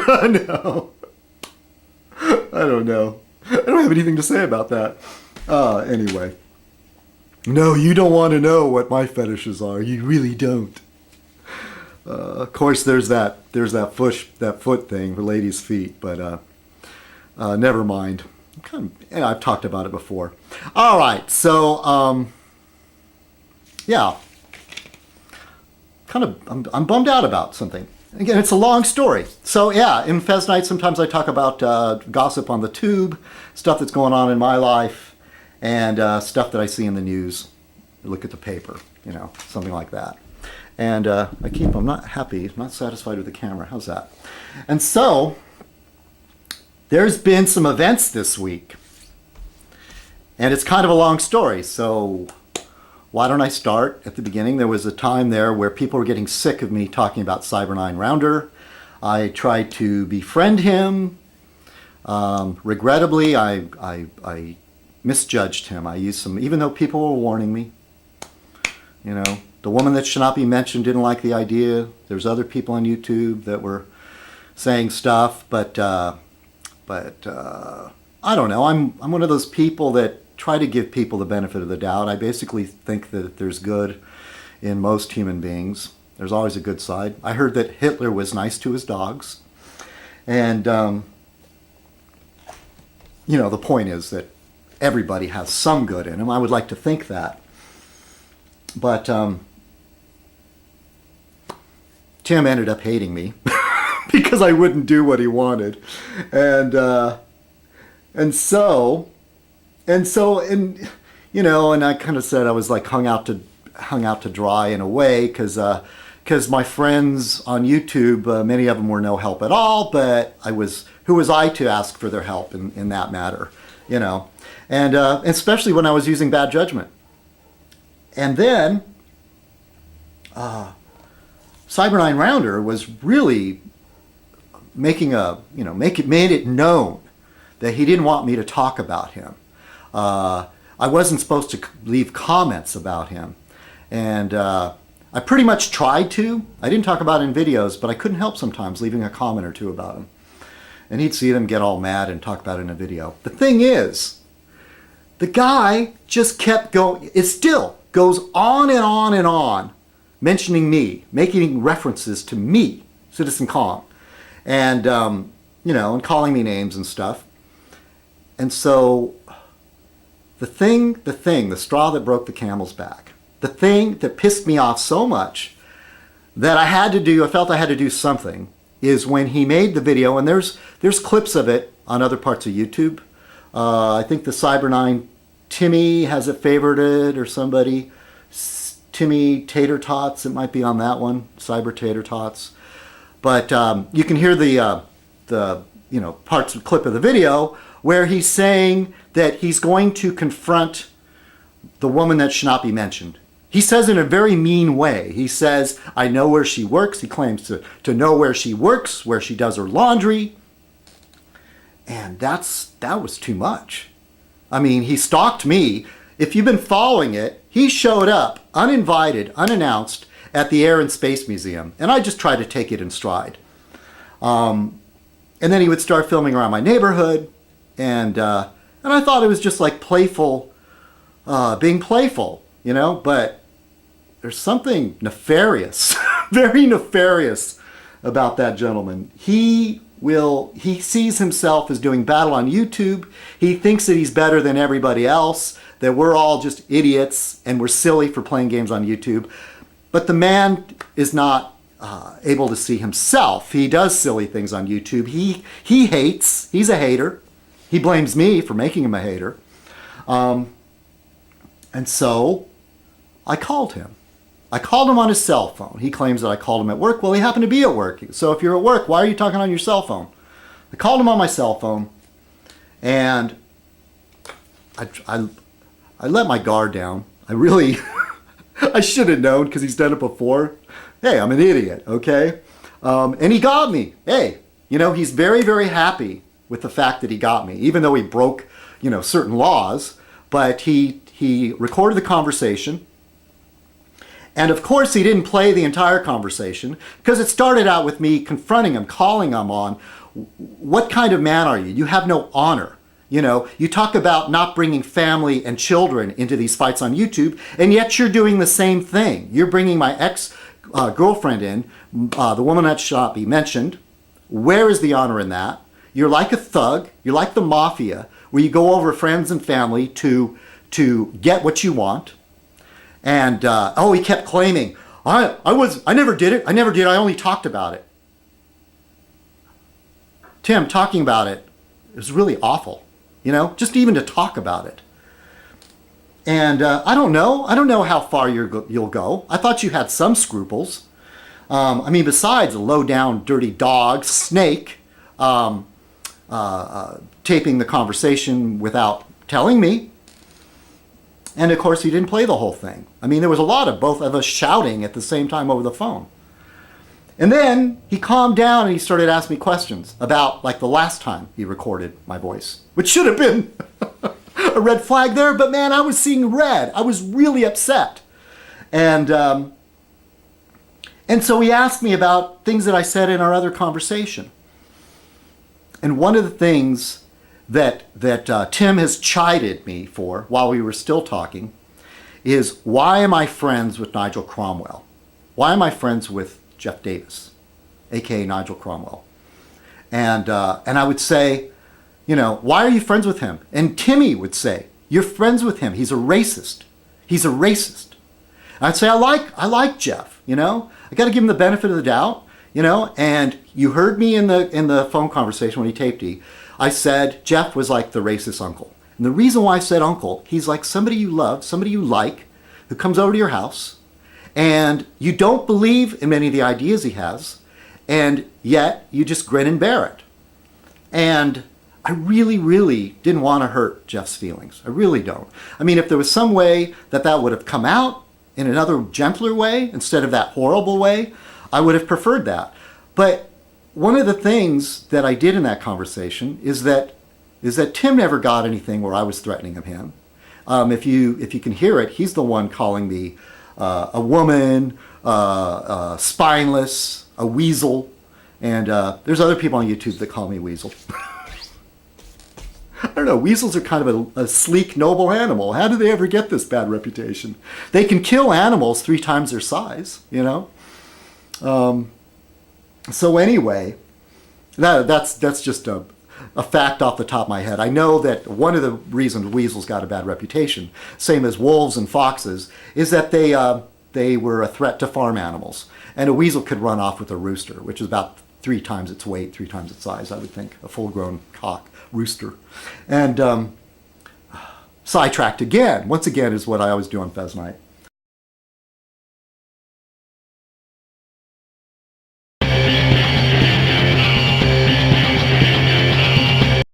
No. I don't know. I don't have anything to say about that. Anyway. No, you don't want to know what my fetishes are. You really don't. Of course, there's that foot thing for ladies' feet, but never mind. I've talked about it before. All right, so yeah, I'm bummed out about something. Again, it's a long story. So yeah, in Fez Night, sometimes I talk about gossip on the tube, stuff that's going on in my life, and stuff that I see in the news. Look at the paper, something like that. And I'm not happy, not satisfied with the camera. How's that? And so, there's been some events this week. And it's kind of a long story, so why don't I start at the beginning? There was a time there where people were getting sick of me talking about Cyber9 Rounder. I tried to befriend him. Regrettably, I misjudged him. I used some, even though people were warning me. The woman that should not be mentioned didn't like the idea. There's other people on YouTube that were saying stuff, but I don't know. I'm one of those people that try to give people the benefit of the doubt. I basically think that there's good in most human beings. There's always a good side. I heard that Hitler was nice to his dogs. And, the point is that everybody has some good in them. I would like to think that. But Tim ended up hating me because I wouldn't do what he wanted. And so, and I kind of said I was like hung out to dry in a way because my friends on YouTube, many of them were no help at all, but who was I to ask for their help in that matter, and especially when I was using bad judgment. And then Cyber9 Rounder was really made it known that he didn't want me to talk about him. I wasn't supposed to leave comments about him. And I pretty much tried to. I didn't talk about it in videos, but I couldn't help sometimes leaving a comment or two about him. And he'd see them get all mad and talk about it in a video. The thing is, the guy just kept going. It still goes on and on and on, mentioning me, making references to me, citizenkong, and and calling me names and stuff. And so the straw that broke the camel's back, the thing that pissed me off so much that I felt I had to do something, is when he made the video, and there's clips of it on other parts of YouTube. I think the Cyber9 Timmy has it favorited, or somebody. Timmy Tater Tots, it might be on that one, Cyber Tater Tots. But you can hear the parts of the clip of the video where he's saying that he's going to confront the woman that should not be mentioned. He says it in a very mean way. He says, I know where she works. He claims to know where she works, where she does her laundry. And that was too much. I mean, he stalked me. If you've been following it, he showed up uninvited, unannounced at the Air and Space Museum. And I just tried to take it in stride. And then he would start filming around my neighborhood. And I thought it was just like playful, being playful, but there's something nefarious, very nefarious about that gentleman. He sees himself as doing battle on YouTube. He thinks that he's better than everybody else, that we're all just idiots and we're silly for playing games on YouTube. But the man is not able to see himself. He does silly things on YouTube. He hates. He's a hater. He blames me for making him a hater. And so I called him. I called him on his cell phone. He claims that I called him at work. Well, he happened to be at work. So if you're at work, why are you talking on your cell phone? I called him on my cell phone, and I let my guard down. I really, I should have known because he's done it before. Hey, I'm an idiot, okay? And he got me. Hey, he's very, very happy with the fact that he got me, even though he broke, certain laws. But he recorded the conversation. And of course, he didn't play the entire conversation because it started out with me confronting him, calling him on what kind of man are you? You have no honor. You know, you talk about not bringing family and children into these fights on YouTube, and yet you're doing the same thing. You're bringing my ex-girlfriend in, the woman that should not be mentioned. Where is the honor in that? You're like a thug. You're like the mafia, where you go over friends and family to get what you want. And, he kept claiming, I never did it. I only talked about it. Tim, talking about it was really awful. You know, just even to talk about it. And I don't know how far you'll go. I thought you had some scruples. Besides a low-down, dirty dog, snake, taping the conversation without telling me. And of course, he didn't play the whole thing. There was a lot of both of us shouting at the same time over the phone. And then he calmed down and he started asking me questions about, like, the last time he recorded my voice, which should have been a red flag there. But man, I was seeing red. I was really upset. And so he asked me about things that I said in our other conversation. And one of the things that Tim has chided me for while we were still talking is, why am I friends with Nigel Cromwell? Why am I friends with Jeff Davis, aka Nigel Cromwell? And I would say, why are you friends with him? And Timmy would say, you're friends with him. He's a racist. He's a racist. And I'd say, I like Jeff. I got to give him the benefit of the doubt. And you heard me in the phone conversation when he taped it. I said Jeff was like the racist uncle. And the reason why I said uncle, he's like somebody you love, somebody you like, who comes over to your house, and you don't believe in many of the ideas he has, and yet you just grin and bear it. And I really, really didn't want to hurt Jeff's feelings. I really don't. If there was some way that would have come out in another gentler way instead of that horrible way, I would have preferred that. But one of the things that I did in that conversation is that Tim never got anything where I was threatening him. If you can hear it, he's the one calling me a woman, spineless, a weasel, and there's other people on YouTube that call me weasel. I don't know, weasels are kind of a sleek, noble animal. How do they ever get this bad reputation? They can kill animals 3 times their size, So anyway, that's just a fact off the top of my head. I know that one of the reasons weasels got a bad reputation, same as wolves and foxes, is that they were a threat to farm animals. And a weasel could run off with a rooster, which is about 3 times its weight, 3 times its size, I would think, a full-grown cock rooster. And sidetracked again. Once again is what I always do on Fez Night.